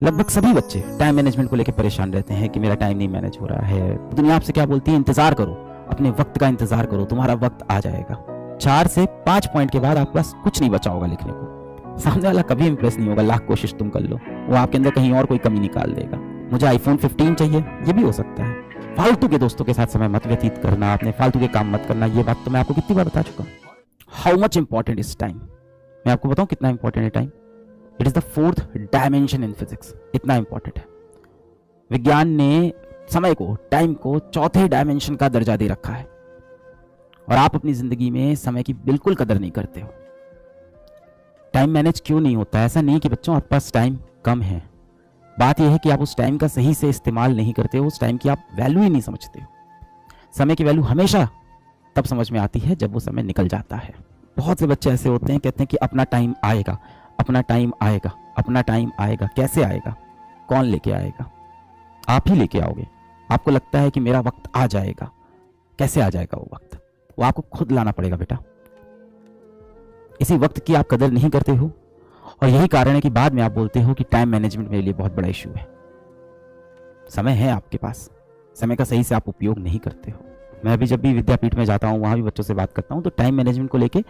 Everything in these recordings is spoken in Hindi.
लगभग सभी बच्चे टाइम मैनेजमेंट को लेकर परेशान रहते हैं कि मेरा टाइम नहीं मैनेज हो रहा है। दुनिया आपसे क्या बोलती है, इंतजार करो, अपने वक्त का इंतजार करो, तुम्हारा वक्त आ जाएगा। 4 से 5 पॉइंट के बाद आपके पास कुछ नहीं बचा होगा लिखने को। सामने वाला कभी इंप्रेस नहीं होगा, लाख कोशिश तुम कर लो, वो आपके अंदर कहीं और कोई कमी निकाल देगा। मुझे आईफोन 15 चाहिए, ये भी हो सकता है। फालतू के दोस्तों के साथ समय मत व्यतीत करना, अपने फालतू के काम मत करना, ये बात तो मैं आपको कितनी बार बता चुका हूँ। How much important is time, मैं आपको बताऊं कितना इंपॉर्टेंट है time. It is the 4th dimension in physics, इतना इंपॉर्टेंट है। विज्ञान ने समय को, टाइम को 4थे डायमेंशन का दर्जा दे रखा है, और आप अपनी जिंदगी में समय की बिल्कुल कदर नहीं करते हो। टाइम मैनेज क्यों नहीं होता है? ऐसा नहीं कि बच्चों आपके पास टाइम कम है, बात यह है कि आप उस टाइम का सही से इस्तेमाल नहीं करते हो, उस टाइम की आप वैल्यू ही नहीं समझते हो। समय की वैल्यू हमेशा तब समझ में आती है जब वो समय निकल जाता है। बहुत से बच्चे ऐसे होते हैं, कहते हैं कि अपना टाइम आएगा, अपना टाइम आएगा, अपना टाइम आएगा। कैसे आएगा? कौन लेके आएगा? आप ही लेके आओगे। आपको लगता है कि मेरा वक्त आ जाएगा, कैसे आ जाएगा वो वक्त? वो आपको खुद लाना पड़ेगा बेटा। इसी वक्त की आप कदर नहीं करते हो, और यही कारण है कि बाद में आप बोलते हो कि टाइम मैनेजमेंट मेरे लिए बहुत बड़ा इशू है। समय है आपके पास, समय का सही से आप उपयोग नहीं करते हो। मैं भी जब भी विद्यापीठ में जाता हूँ, वहां भी बच्चों से बात करता हूँ, तो टाइम मैनेजमेंट को लेके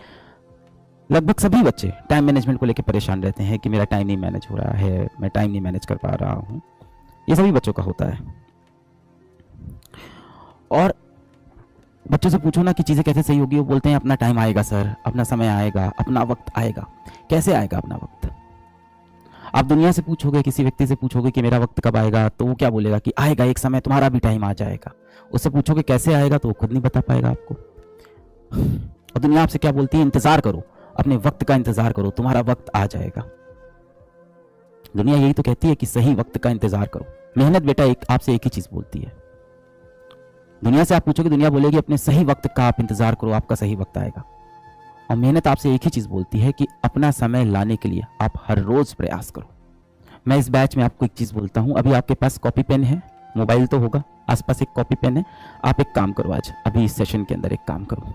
लगभग सभी बच्चे टाइम मैनेजमेंट को लेकर परेशान रहते हैं कि मेरा टाइम नहीं मैनेज हो रहा है, मैं टाइम नहीं मैनेज कर पा रहा हूं। ये सभी बच्चों का होता है। और बच्चों से पूछो ना कि चीजें कैसे सही होगी, वो बोलते हैं अपना टाइम आएगा सर, अपना समय आएगा, अपना वक्त आएगा। कैसे आएगा अपना वक्त? आप दुनिया से पूछोगे, किसी व्यक्ति से पूछोगे कि मेरा वक्त कब आएगा, तो वो क्या बोलेगा कि आएगा एक समय, तुम्हारा भी टाइम आ जाएगा। उससे पूछोगे कैसे आएगा, तो वो खुद नहीं बता पाएगा आपको। और दुनिया आपसे क्या बोलती है, इंतजार करो, अपने वक्त का इंतजार करो, तुम्हारा वक्त आ जाएगा। दुनिया यही तो कहती है कि सही वक्त का इंतजार करो। मेहनत बेटा आपसे एक ही चीज बोलती है। दुनिया से आप पूछोगे, दुनिया बोलेगी अपने सही वक्त का आप इंतजार करो, आपका सही वक्त आएगा। और मेहनत आपसे एक ही चीज बोलती है कि अपना समय लाने के लिए आप हर रोज प्रयास करो। मैं इस बैच में आपको एक चीज बोलता हूं, अभी आपके पास कॉपी पेन है, मोबाइल तो होगा, आसपास एक कॉपी पेन है। आप एक काम करो, आज अभी इस सेशन के अंदर एक काम करो,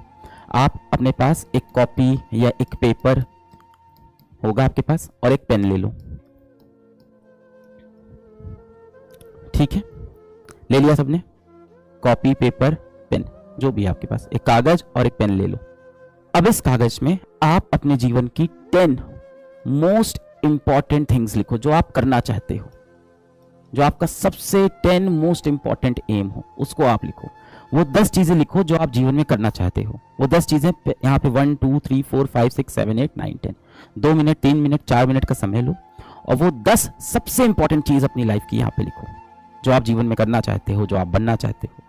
आप अपने पास एक कॉपी या एक पेपर होगा आपके पास, और एक पेन ले लो। ठीक है, ले लिया सबने? कॉपी, पेपर, पेन, जो भी है आपके पास, एक कागज और एक पेन ले लो। अब इस कागज में आप अपने जीवन की 10 मोस्ट इंपॉर्टेंट थिंग्स लिखो, जो आप करना चाहते हो, जो आपका सबसे 10 मोस्ट इंपॉर्टेंट एम हो, उसको आप लिखो। वो 10 चीजें लिखो जो आप जीवन में करना चाहते हो। वो 10 चीजें यहाँ पे 1 2 3 4 5 6 7 8 9 10, 2 मिनट, 3 मिनट, 4 मिनट का समय लो, और वो 10 सबसे इंपॉर्टेंट चीज अपनी लाइफ की यहाँ पे लिखो, जो आप जीवन में करना चाहते हो, जो आप बनना चाहते हो।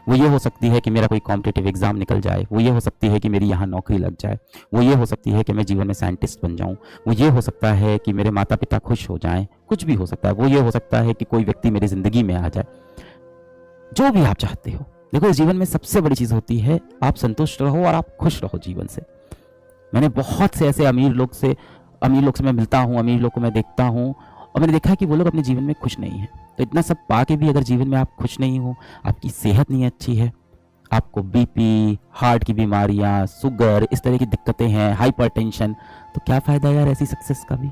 वो ये हो सकती है कि मेरा कोई कॉम्पिटिटिव एग्जाम निकल जाए, वो ये हो सकती है कि मेरी यहाँ नौकरी लग जाए, वो ये हो सकती है कि मैं जीवन में साइंटिस्ट बन जाऊं, वो ये हो सकता है कि मेरे माता पिता खुश हो जाएं, कुछ भी हो सकता है। वो ये हो सकता है कि कोई व्यक्ति मेरी जिंदगी में आ जाए, जो भी आप चाहते हो। देखो, इस जीवन में सबसे बड़ी चीज होती है आप संतुष्ट रहो और आप खुश रहो जीवन से। मैंने बहुत से ऐसे अमीर लोग से मैं मिलता हूँ, अमीर लोग को मैं देखता हूँ, और मैंने देखा है कि वो लोग अपने जीवन में खुश नहीं है। तो इतना सब पाके भी अगर जीवन में आप खुश नहीं हो, आपकी सेहत नहीं अच्छी है, आपको बीपी, हार्ट की बीमारियां, शुगर, इस तरह की दिक्कतें हैं, हाइपरटेंशन, तो क्या फायदा यार ऐसी सक्सेस का भी?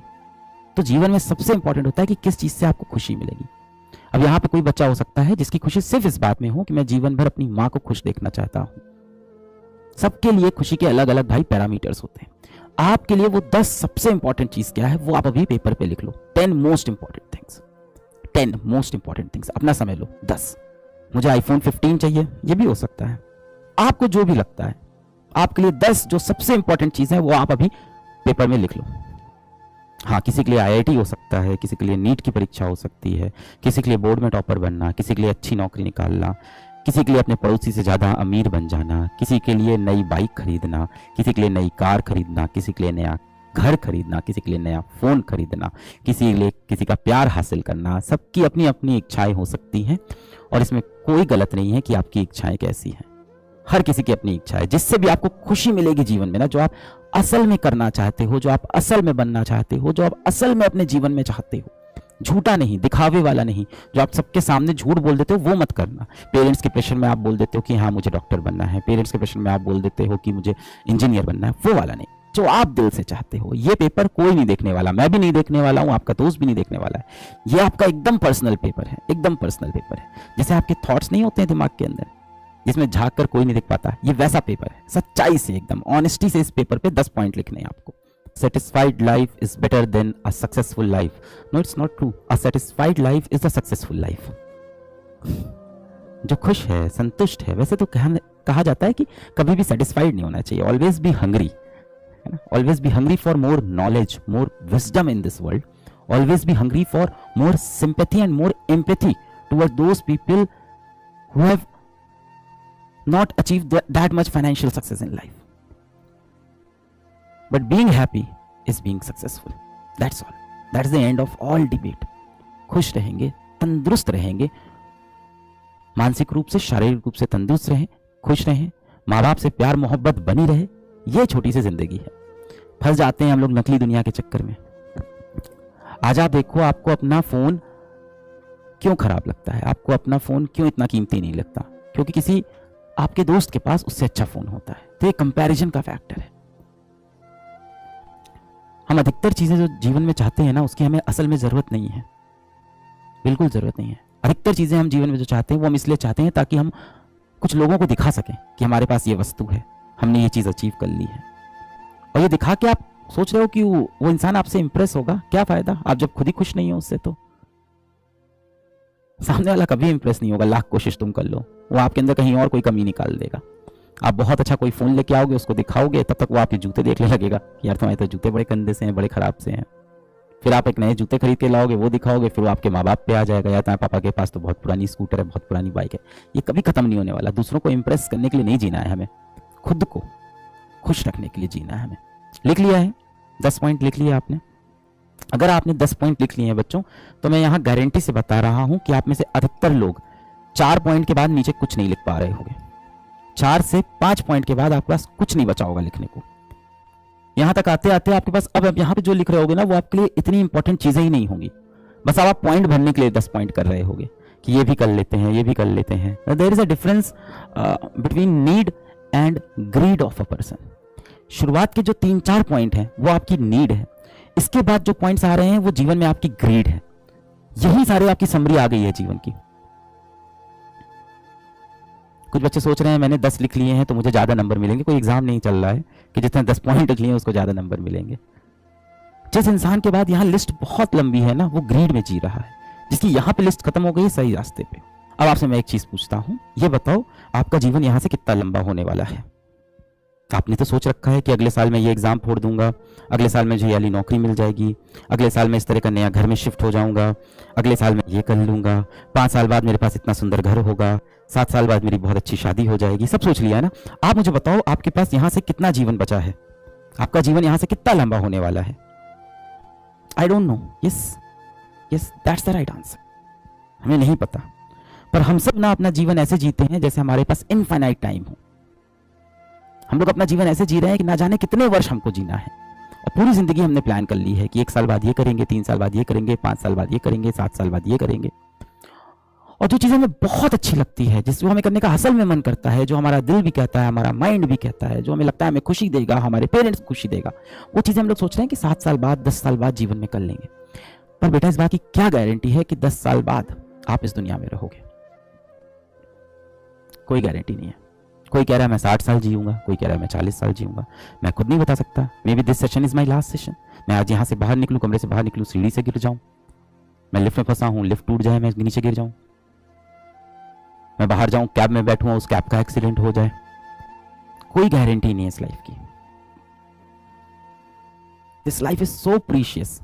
तो जीवन में सबसे इंपॉर्टेंट होता है कि किस चीज से आपको खुशी मिलेगी। अब यहाँ पे कोई बच्चा हो सकता है जिसकी खुशी सिर्फ इस बात में हो कि मैं जीवन भर अपनी माँ को खुश देखना चाहता हूँ। सबके लिए खुशी के अलग अलग भाई पैरामीटर्स होते हैं। आपके लिए वो 10 सबसे इंपॉर्टेंट चीज क्या है, वो आप अभी पेपर पे लिख लो। 10 most important things, 10 most important things, अपना समय लो। 10, मुझे आईफोन 15 चाहिए, ये भी हो सकता है। आपको जो भी लगता है, आपके लिए 10 जो सबसे इंपॉर्टेंट चीज है वो आप अभी पेपर में लिख लो। हाँ, किसी के लिए आईआईटी हो सकता है, किसी के लिए नीट की परीक्षा हो सकती है, किसी के लिए बोर्ड में टॉपर बनना, किसी के लिए अच्छी नौकरी निकालना, किसी के लिए अपने पड़ोसी से ज्यादा अमीर बन जाना, किसी के लिए नई बाइक खरीदना, किसी के लिए नई कार खरीदना, किसी के लिए नया घर खरीदना, किसी के लिए नया फोन खरीदना, किसी के लिए किसी का प्यार हासिल करना। सबकी अपनी अपनी इच्छाएं हो सकती हैं, और इसमें कोई गलत नहीं है कि आपकी इच्छाएं कैसी हैं। हर किसी की अपनी इच्छा है, जिससे भी आपको खुशी मिलेगी जीवन में ना, जो आप असल में करना चाहते हो, जो आप असल में बनना चाहते हो, जो आप असल में अपने जीवन में चाहते हो। झूठा नहीं, दिखावे वाला नहीं, जो आप सबके सामने झूठ बोल देते हो वो मत करना। पेरेंट्स के प्रेशर में आप बोल देते हो कि हाँ मुझे डॉक्टर बनना है, पेरेंट्स के प्रेशर में आप बोल देते हो कि मुझे इंजीनियर बनना है, वो वाला नहीं। जो आप दिल से चाहते हो। ये पेपर कोई नहीं देखने वाला, मैं भी नहीं देखने वाला हूं, आपका दोस्त भी नहीं देखने वाला है। ये आपका एकदम पर्सनल पेपर है, एकदम पर्सनल पेपर है। जैसे आपके थॉट्स नहीं होते हैं दिमाग के अंदर, जिसमें झांक कर कोई नहीं देख पाता, ये वैसा पेपर है। सच्चाई से, एकदम ऑनेस्टी से इस पेपर पे 10 पॉइंट लिखने हैं आपको। Satisfied life is better than a successful life. No, it's not true. A satisfied life is a successful life. जो खुश है, संतुष्ट है, वैसे तो कहा जाता है कि कभी भी सेटिस्फाइड नहीं होना चाहिए, ऑलवेज बी हंग्री, है ना। Always be hungry for more knowledge, more wisdom in this world. Always be hungry for more sympathy and more empathy toward those people who have not achieved that much financial success in life. But being happy is being successful. That's all. That's the end of all debate. खुश रहेंगे, तंदुरुस्त रहेंगे, मानसिक रूप से, शारीरिक रूप से तंदुरुस्त रहें, खुश रहें, माँ बाप से प्यार मोहब्बत बनी रहे। ये छोटी सी जिंदगी है। फंस जाते हैं हम लोग नकली दुनिया के चक्कर में। आज आप देखो, आपको अपना फोन क्यों खराब लगता है, आपको अपना फोन क्यों इतना कीमती नहीं लगता? क्योंकि किसी आपके दोस्त के पास उससे अच्छा फोन होता है। तो ये कंपैरिजन का फैक्टर है। हम अधिकतर चीजें जो जीवन में चाहते हैं ना, उसकी हमें असल में जरूरत नहीं है, बिल्कुल जरूरत नहीं है। अधिकतर चीजें हम जीवन में जो चाहते हैं वो हम इसलिए चाहते हैं ताकि हम कुछ लोगों को दिखा सकें कि हमारे पास ये वस्तु है, हमने ये चीज अचीव कर ली है। और ये दिखा के आप सोच रहे हो कि वो इंसान आपसे इंप्रेस होगा, क्या फायदा, आप जब खुद ही खुश नहीं हो उससे। तो सामने वाला कभी इंप्रेस नहीं होगा, लाख कोशिश तुम कर लो, वो आपके अंदर कहीं और कोई कमी निकाल देगा। आप बहुत अच्छा कोई फोन लेके आओगे, उसको दिखाओगे, तब तक वो आपके जूते देखने लगेगा कि यार तुम्हारे तो जूते बड़े गंदे से हैं, बड़े खराब से हैं। फिर आप एक नए जूते खरीद के लाओगे, वो दिखाओगे, फिर वो आपके माँ बाप पे आ जाएगा, या तुम्हारे पापा के पास तो बहुत पुरानी स्कूटर है, बहुत पुरानी बाइक है। ये कभी खत्म नहीं होने वाला। दूसरों को इंप्रेस करने के लिए नहीं जीना है हमें, खुद को खुश रखने के लिए जीना है हमें। लिख लिया है 10 पॉइंट, लिख लिया आपने? अगर आपने 10 पॉइंट लिख लिए हैं बच्चों, तो मैं यहां गारंटी से बता रहा हूं कि आप में से अधिकतर लोग 4 पॉइंट के बाद नीचे कुछ नहीं लिख पा रहे होंगे। 4 से 5 पॉइंट के बाद आपके पास कुछ नहीं बचा होगा लिखने को। यहां तक आते आते आपके पास अब यहां पे जो लिख रहे होगे ना, वो आपके लिए इतनी इंपॉर्टेंट चीजें ही नहीं होंगी। बस आप पॉइंट भरने के लिए 10 पॉइंट कर रहे होगे कि ये भी कर लेते हैं, ये भी कर लेते हैं। There is a difference between need and greed of a person. शुरुआत के जो 3-4 पॉइंट हैं वो आपकी नीड है, इसके बाद जो पॉइंट्स आ रहे हैं वो जीवन में आपकी ग्रीड है। यही सारे आपकी समरी आ गई है जीवन की। कुछ बच्चे सोच रहे हैं मैंने 10 लिख लिए हैं तो मुझे ज्यादा नंबर मिलेंगे। कोई एग्जाम नहीं चल रहा है कि जितने 10 पॉइंट लिख लिए हैं उसको ज्यादा नंबर मिलेंगे। जिस इंसान के बाद यहाँ लिस्ट बहुत लंबी है ना, वो ग्रीड में जी रहा है। जिसकी यहाँ पे लिस्ट खत्म हो गई, सही रास्ते पे। अब आपसे मैं एक चीज पूछता हूं, ये बताओ आपका जीवन यहां से कितना लंबा होने वाला है? आपने तो सोच रखा है कि अगले साल मैं ये एग्जाम फोड़ दूंगा, अगले साल मुझे ये वाली नौकरी मिल जाएगी, अगले साल मैं इस तरह का नया घर में शिफ्ट हो जाऊंगा, अगले साल मैं ये कर लूंगा, 5 साल बाद मेरे पास इतना सुंदर घर होगा, 7 साल बाद मेरी बहुत अच्छी शादी हो जाएगी। सब सोच लिया है ना? आप मुझे बताओ आपके पास यहां से कितना जीवन बचा है? आपका जीवन यहां से कितना लंबा होने वाला है? I don't know. Yes that's the right answer. हमें नहीं पता, पर हम सब ना अपना जीवन ऐसे जीते हैं जैसे हमारे पास इनफाइनाइट टाइम हो। हम लोग अपना जीवन ऐसे जी रहे हैं कि ना जाने कितने वर्ष हमको जीना है, और पूरी जिंदगी हमने प्लान कर ली है कि 1 साल बाद ये करेंगे, 3 साल बाद ये करेंगे, 5 साल बाद ये करेंगे, 7 साल बाद ये करेंगे। और जो चीजें हमें बहुत अच्छी लगती है, जिसको हमें करने का असल में मन करता है, जो हमारा दिल भी कहता है, हमारा माइंड भी कहता है, जो हमें लगता है हमें खुशी देगा, हमारे पेरेंट्स खुशी देगा, वो चीजें हम लोग सोच रहे हैं कि 7 साल बाद, 10 साल बाद जीवन में कर लेंगे। पर बेटा इस बात की क्या गारंटी है कि 10 साल बाद आप इस दुनिया में रहोगे? कोई गारंटी नहीं है। कोई कह रहा है मैं 60 साल जीऊंगा, कोई कह रहा है मैं 40 साल जीऊंगा। मैं खुद नहीं बता सकता। May be this session is my last session. मैं आज यहां से बाहर निकलूं, कमरे से बाहर निकलूं, सीढ़ी से गिर जाऊं, मैं लिफ्ट में फंसा हूं, लिफ्ट टूट जाए, मैं नीचे गिर जाऊं, मैं बाहर जाऊं, कैब में बैठूं, उस कैब का एक्सीडेंट हो जाए। कोई गारंटी नहीं है इस लाइफ की। This life is so precious,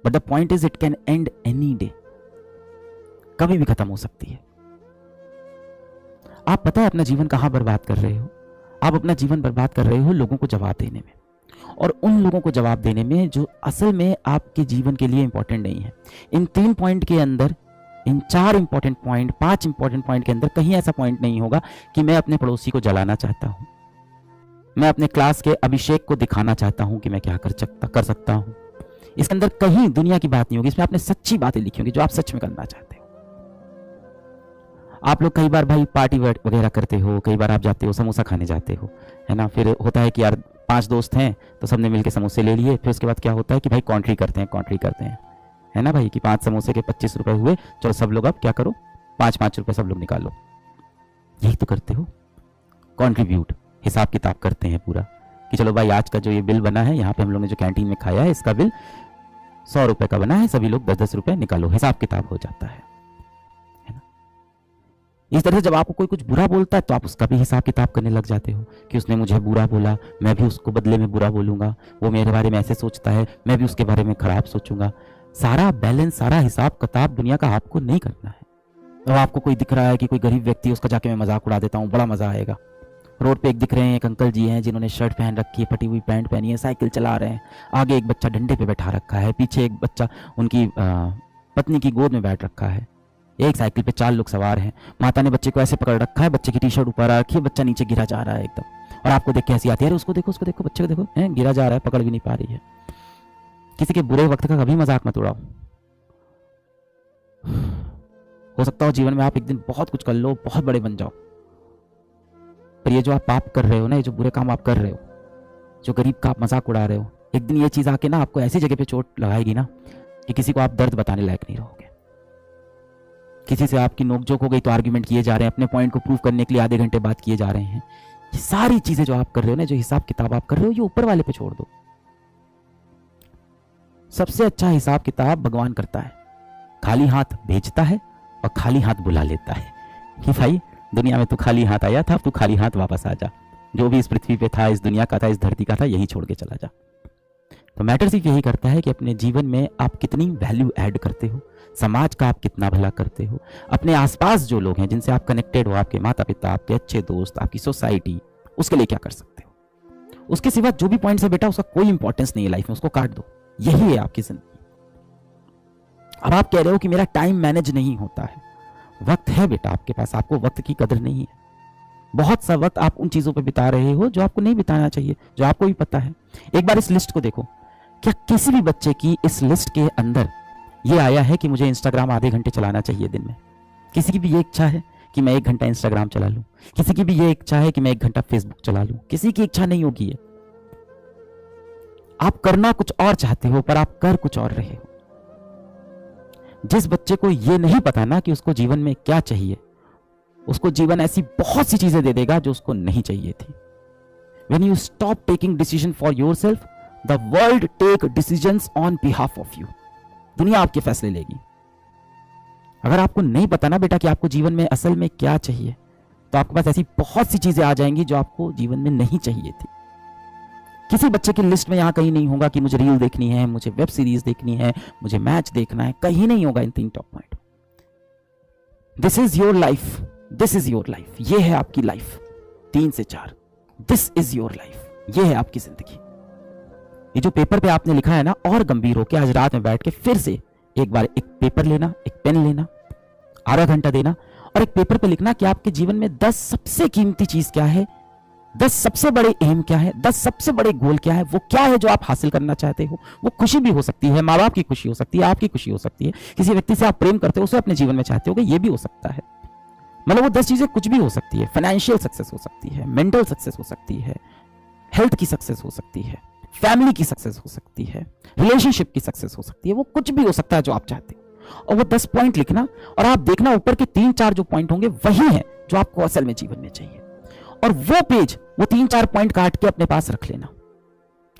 but the point is it can and any day. कभी भी खत्म हो सकती है। आप पता है अपना जीवन कहां बर्बाद कर रहे हो? आप अपना जीवन बर्बाद कर रहे हो लोगों को जवाब देने में, और उन लोगों को जवाब देने में जो असल में आपके जीवन के लिए इंपॉर्टेंट नहीं है। इन 3 पॉइंट के अंदर, इन 4 इंपॉर्टेंट पॉइंट, 5 इंपॉर्टेंट पॉइंट के अंदर कहीं ऐसा पॉइंट नहीं होगा कि मैं अपने पड़ोसी को जलाना चाहता हूं, मैं अपने क्लास के अभिषेक को दिखाना चाहता हूं कि मैं क्या कर सकता हूं। इसके अंदर कहीं दुनिया की बात नहीं होगी। इसमें आपने सच्ची बातें लिखी होंगी जो आप सच में करना चाहते हो। आप लोग कई बार भाई पार्टी वगैरह करते हो, कई बार आप जाते हो समोसा खाने जाते हो, है ना। फिर होता है कि यार 5 दोस्त हैं तो सबने मिलके समोसे ले लिए। फिर उसके बाद क्या होता है कि भाई कॉन्ट्री करते हैं, है ना भाई, कि 5 समोसे के 25 रुपए हुए, चलो सब लोग अब क्या करो 5-5 रुपए सब लोग निकालो। यही तो करते हो, कॉन्ट्रीब्यूट, हिसाब किताब करते हैं पूरा, कि चलो भाई आज का जो ये बिल बना है, यहाँ पे हम लोग ने जो कैंटीन में खाया है इसका बिल 100 रुपए का बना है, सभी लोग 10-10 रुपए निकालो, हिसाब किताब हो जाता है ना। इस तरह से जब आपको कोई कुछ बुरा बोलता है तो आप उसका भी हिसाब किताब करने लग जाते हो कि उसने मुझे बुरा बोला, मैं भी उसको बदले में बुरा बोलूंगा, वो मेरे बारे में ऐसे सोचता है, मैं भी उसके बारे में खराब सोचूंगा। सारा बैलेंस, सारा हिसाब किताब दुनिया का आपको नहीं करना है। अब आपको कोई दिख रहा है कि कोई गरीब व्यक्ति है, उसका जाके मैं मजाक उड़ा देता हूँ, बड़ा मजा आएगा। रोड पे एक दिख रहे हैं, एक अंकल जी हैं जिन्होंने शर्ट पहन रखी है, फटी हुई पैंट पहनी है, साइकिल चला रहे हैं, आगे एक बच्चा डंडे पे बैठा रखा है, पीछे एक बच्चा उनकी पत्नी की गोद में बैठ रखा है, एक साइकिल पे 4 लोग सवार हैं, माता ने बच्चे को ऐसे पकड़ रखा है, बच्चे की टी शर्ट ऊपर आ रखी है, बच्चा नीचे गिरा जा रहा है एकदम, और आपको देख के हंसी आती है, उसको देखो बच्चे को देखो, है गिरा जा रहा है, पकड़ भी नहीं पा रही है। किसी के बुरे वक्त का कभी मजाक मत उड़ाओ। हो सकता हो जीवन में आप एक दिन बहुत कुछ कर लो, बहुत बड़े बन जाओ, पर ये जो आप पाप कर रहे हो ना, ये जो बुरे काम आप कर रहे हो, जो गरीब का आप मजाक उड़ा रहे हो, एक दिन ये चीज आके ना आपको ऐसी जगह पे चोट लगाएगी ना कि किसी को आप दर्द बताने लायक नहीं रहोगे। किसी से आपकी नोकझोंक हो गई तो आर्ग्यूमेंट किए जा रहे हैं, अपने पॉइंट को प्रूव करने के लिए आधे घंटे बात किए जा रहे हैं। ये सारी चीजें जो आप कर रहे हो ना, जो हिसाब किताब आप कर रहे हो, ये ऊपर वाले पे छोड़ दो। सबसे अच्छा हिसाब किताब भगवान करता है, खाली हाथ भेजता है और खाली हाथ बुला लेता है कि भाई दुनिया में तू खाली हाथ आया था, अब तू खाली हाथ वापस आ जा, जो भी इस पृथ्वी पे था, इस दुनिया का था, इस धरती का था, यही छोड़ के चला जा। तो मैटर सिर्फ यही करता है कि अपने जीवन में आप कितनी वैल्यू ऐड करते हो, समाज का आप कितना भला करते हो, अपने आसपास जो लोग हैं जिनसे आप कनेक्टेड हो, आपके माता पिता, आपके अच्छे दोस्त, आपकी सोसाइटी, उसके लिए क्या कर सकते हो। उसके सिवा जो भी पॉइंट्स है बेटा, उसका कोई इंपॉर्टेंस नहीं है लाइफ में, उसको काट दो। यही है आपकी जिंदगी। अब आप कह रहे हो कि मेरा टाइम मैनेज नहीं होता है, वक्त है बेटा आपके पास, आपको वक्त की कदर नहीं है। बहुत सा वक्त आप उन चीजों पे बिता रहे हो जो आपको नहीं बिताना चाहिए, जो आपको भी पता है। एक बार इस लिस्ट को देखो, क्या किसी भी बच्चे की इस लिस्ट के अंदर ये आया है कि मुझे इंस्टाग्राम आधे घंटे चलाना चाहिए दिन में? किसी की भी ये इच्छा है कि मैं 1 घंटा इंस्टाग्राम चला लूं? किसी की भी ये इच्छा है कि मैं 1 घंटा फेसबुक चला लूं? किसी की इच्छा नहीं होगी ये। आप करना कुछ और चाहते हो पर आप कर कुछ और रहे हो। जिस बच्चे को ये नहीं पता ना कि उसको जीवन में क्या चाहिए, उसको जीवन ऐसी बहुत सी चीजें दे देगा जो उसको नहीं चाहिए थी। When you stop taking decision for yourself, the world take decisions on behalf of you. दुनिया आपके फैसले लेगी। अगर आपको नहीं पता ना बेटा कि आपको जीवन में असल में क्या चाहिए, तो आपके पास ऐसी बहुत सी चीजें आ जाएंगी जो आपको जीवन में नहीं चाहिए थी। किसी बच्चे की लिस्ट में यहां कहीं नहीं होगा कि मुझे रील देखनी है, मुझे वेब सीरीज देखनी है, मुझे मैच देखना है, कहीं नहीं होगा इन 3 top point. This is your life, this is your life, ये है आपकी लाइफ। 3 से 4, दिस इज योर लाइफ, ये है आपकी जिंदगी। ये जो पेपर पे आपने लिखा है ना, और गंभीर होकर आज रात में बैठ के फिर से एक बार एक पेपर लेना, एक पेन लेना, आधा घंटा देना और एक पेपर पे लिखना कि आपके जीवन में 10 सबसे कीमती चीज क्या है, 10 सबसे बड़े एम क्या है, 10 सबसे बड़े गोल क्या है, वो क्या है जो आप हासिल करना चाहते हो। वो खुशी भी हो सकती है, माँ बाप की खुशी हो सकती है, आपकी खुशी हो सकती है, किसी व्यक्ति से आप प्रेम करते हो, उसे अपने जीवन में चाहते हो, ये भी हो सकता है। मतलब वो 10 चीजें कुछ भी हो सकती है। फाइनेंशियल सक्सेस हो सकती है, मेंटल सक्सेस हो सकती है, हेल्थ की सक्सेस हो सकती है, फैमिली की सक्सेस हो सकती है, रिलेशनशिप की सक्सेस हो सकती है, वो कुछ भी हो सकता है जो आप चाहते हो। और वो 10 पॉइंट लिखना और आप देखना ऊपर के 3-4 जो पॉइंट होंगे वही है जो आपको असल में जीवन में चाहिए। और वो पेज, वो 3-4 पॉइंट काट के अपने पास रख लेना,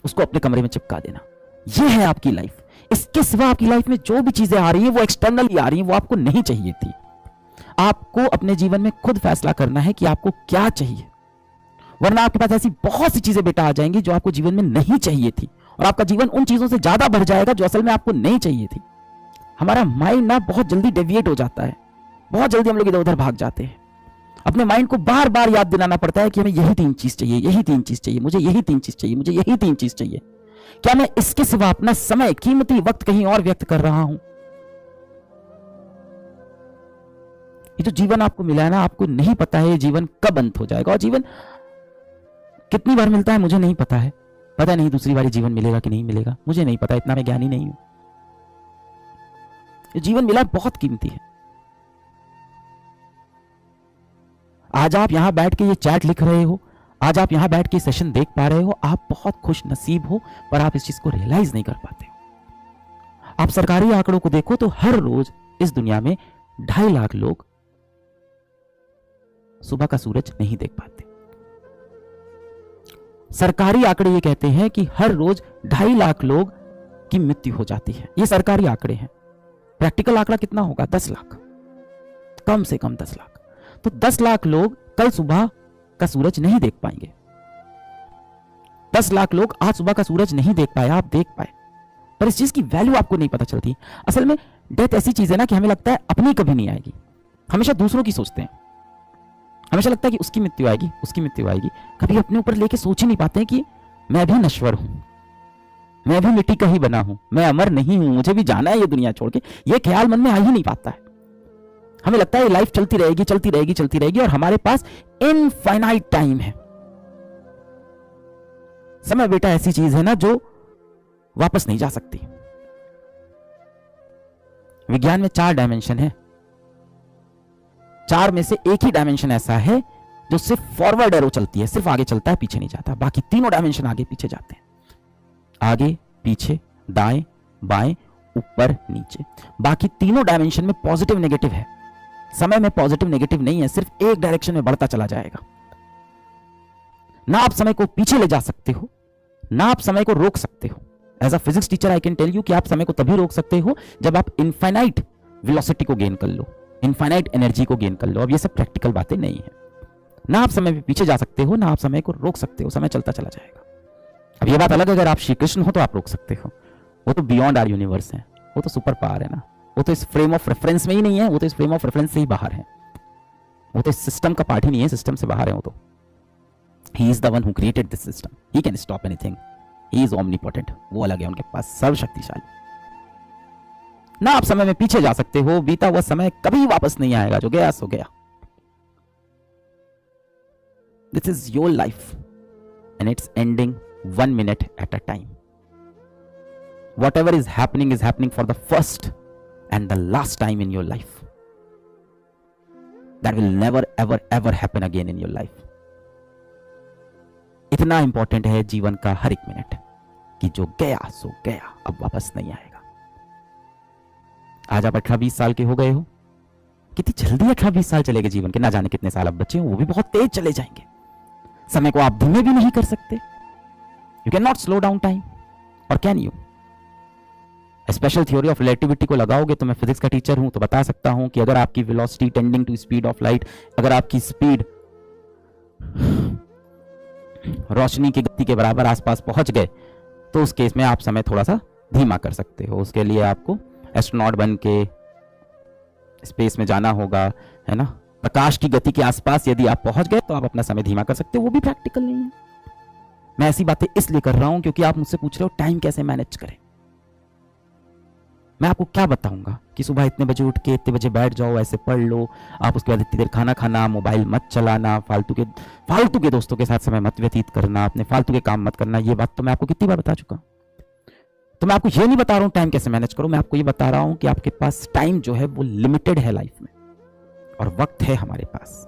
उसको अपने कमरे में चिपका देना। ये है आपकी लाइफ। इसके सिवा आपकी लाइफ में जो भी चीजें आ रही हैं वो एक्सटर्नली आ रही हैं, वो आपको नहीं चाहिए थी। आपको अपने जीवन में खुद फैसला करना है कि आपको क्या चाहिए, वरना आपके पास ऐसी बहुत सी चीजें बेटा आ जाएंगी जो आपको जीवन में नहीं चाहिए थी, और आपका जीवन उन चीजों से ज्यादा बढ़ जाएगा जो असल में आपको नहीं चाहिए थी। हमारा माइंड ना बहुत जल्दी डेविएट हो जाता है, बहुत जल्दी हम लोग इधर उधर भाग जाते हैं। अपने माइंड को बार बार याद दिलाना पड़ता है कि हमें यही 3 चीज चाहिए, यही 3 चीज चाहिए, मुझे यही 3 चीज चाहिए, मुझे यही 3 चीज चाहिए। क्या मैं इसके सिवा अपना समय, कीमती वक्त कहीं और व्यक्त कर रहा हूं? ये जो जीवन आपको मिला है ना, आपको नहीं पता है ये जीवन कब अंत हो जाएगा, और जीवन कितनी बार मिलता है मुझे नहीं पता है। पता नहीं दूसरी बार जीवन मिलेगा कि नहीं मिलेगा, मुझे नहीं पता, इतना मैं ज्ञानी नहीं हूं। ये जीवन मिला बहुत कीमती है। आज आप यहां बैठ के ये चैट लिख रहे हो, आज आप यहां बैठ के सेशन देख पा रहे हो, आप बहुत खुश नसीब हो, पर आप इस चीज को रियलाइज नहीं कर पाते हो। आप सरकारी आंकड़ों को देखो तो हर रोज इस दुनिया में 2.5 लाख लोग सुबह का सूरज नहीं देख पाते। सरकारी आंकड़े ये कहते हैं कि हर रोज 2.5 लाख लोग की मृत्यु हो जाती है। ये सरकारी आंकड़े हैं। प्रैक्टिकल आंकड़ा कितना होगा? 10 लाख, कम से कम 10 लाख। तो 10 लाख लोग कल सुबह का सूरज नहीं देख पाएंगे। 10 लाख लोग आज सुबह का सूरज नहीं देख पाए, आप देख पाए, पर इस चीज की वैल्यू आपको नहीं पता चलती। असल में डेथ ऐसी चीज है ना कि हमें लगता है अपनी कभी नहीं आएगी, हमेशा दूसरों की सोचते हैं। हमेशा लगता है कि उसकी मृत्यु आएगी, उसकी मृत्यु आएगी। कभी अपने ऊपर लेके सोच ही नहीं पाते हैं कि मैं भी नश्वर हूं, मैं भी मिट्टी का ही बना हूं, मैं अमर नहीं हूं, मुझे भी जाना है ये दुनिया छोड़ के। ये ख्याल मन में आ ही नहीं पाता है। हमें लगता है ये लाइफ चलती रहेगी, चलती रहेगी, चलती रहेगी, और हमारे पास इनफाइनाइट टाइम है। समय बेटा ऐसी चीज है ना जो वापस नहीं जा सकती। विज्ञान में 4 डायमेंशन है, 4 में से एक ही डायमेंशन ऐसा है जो सिर्फ फॉरवर्ड एरो चलती है, सिर्फ आगे चलता है, पीछे नहीं जाता। बाकी तीनों डायमेंशन आगे पीछे जाते हैं, आगे पीछे, दाएं बाएं, ऊपर नीचे। बाकी तीनों डायमेंशन में पॉजिटिव नेगेटिव है। समय में पॉजिटिव नेगेटिव नहीं है, सिर्फ एक डायरेक्शन में बढ़ता चला जाएगा। ना आप समय को पीछे ले जा सकते हो, ना आप समय को रोक सकते हो। As a physics teacher I can tell you कि आप समय को तभी रोक सकते हो जब आप इनफाइनाइट वेलोसिटी को गेन कर लो, इनफाइनाइट एनर्जी को गेन कर लो। अब ये सब प्रैक्टिकल बातें नहीं है। ना आप समय पे पीछे जा सकते हो, ना आप समय को रोक सकते हो, समय चलता चला जाएगा। अब ये बात अलग है, अगर आप श्री कृष्ण हो तो आप रोक सकते हो, वो तो बियॉन्ड आर यूनिवर्स है, वो तो सुपर पावर है ना, वो तो इस फ्रेम ऑफ रेफरेंस में ही नहीं है, वो तो इस फ्रेम ऑफ रेफरेंस से ही बाहर है, वो तो इस सिस्टम का पार्ट ही नहीं है, सिस्टम से बाहर है वो तो। He is the one who created this system, he can stop anything, he is omnipotent, वो अलग है, उनके पास सर्वशक्तिशाली। ना आप समय में पीछे जा सकते हो, बीता हुआ समय कभी वापस नहीं आएगा, जो गया सो गया। This is your life and it's ending 1 minute at a time. Whatever is happening for the first and the last time in your life. That will never ever ever happen again in your life. इतना इंपॉर्टेंट है जीवन का हर एक मिनट कि जो गया सो गया, अब वापस नहीं आएगा। आज आप 18-20 साल के हो गए हो, कितनी जल्दी 18-20 साल चले गए जीवन के, ना जाने कितने साल अब बचे हो, वो भी बहुत तेज चले जाएंगे। समय को आप धीमे भी नहीं कर सकते। You cannot slow down time, or can you? Special theory of relativity को लगाओगे तो मैं फिजिक्स का टीचर हूं तो बता सकता हूं कि अगर आपकी velocity tending to speed of light, अगर आपकी स्पीड रोशनी की गति के बराबर आसपास पहुंच गए तो उस केस में आप समय थोड़ा सा धीमा कर सकते हो। उसके लिए आपको एस्ट्रोनॉट बन के स्पेस में जाना होगा, है ना। प्रकाश की गति के आसपास यदि आप पहुंच गए तो आप अपना समय धीमा कर सकते हो, वो भी प्रैक्टिकल नहीं है। मैं ऐसी बातें इसलिए कर रहा हूं क्योंकि आप मुझसे पूछ रहे हो टाइम कैसे मैनेज करें। मैं आपको क्या बताऊंगा कि सुबह इतने बजे उठ के इतने बजे बैठ जाओ, ऐसे पढ़ लो, आप उसके बाद इतनी देर खाना खाना, मोबाइल मत चलाना, फालतू के दोस्तों के साथ समय मत व्यतीत करना, अपने फालतू के काम मत करना। ये बात तो मैं आपको कितनी बार बता चुका। तो मैं आपको ये नहीं बता रहा हूं टाइम कैसे मैनेज करो, मैं आपको ये बता रहा हूं कि आपके पास टाइम जो है वो लिमिटेड है लाइफ में, और वक्त है हमारे पास।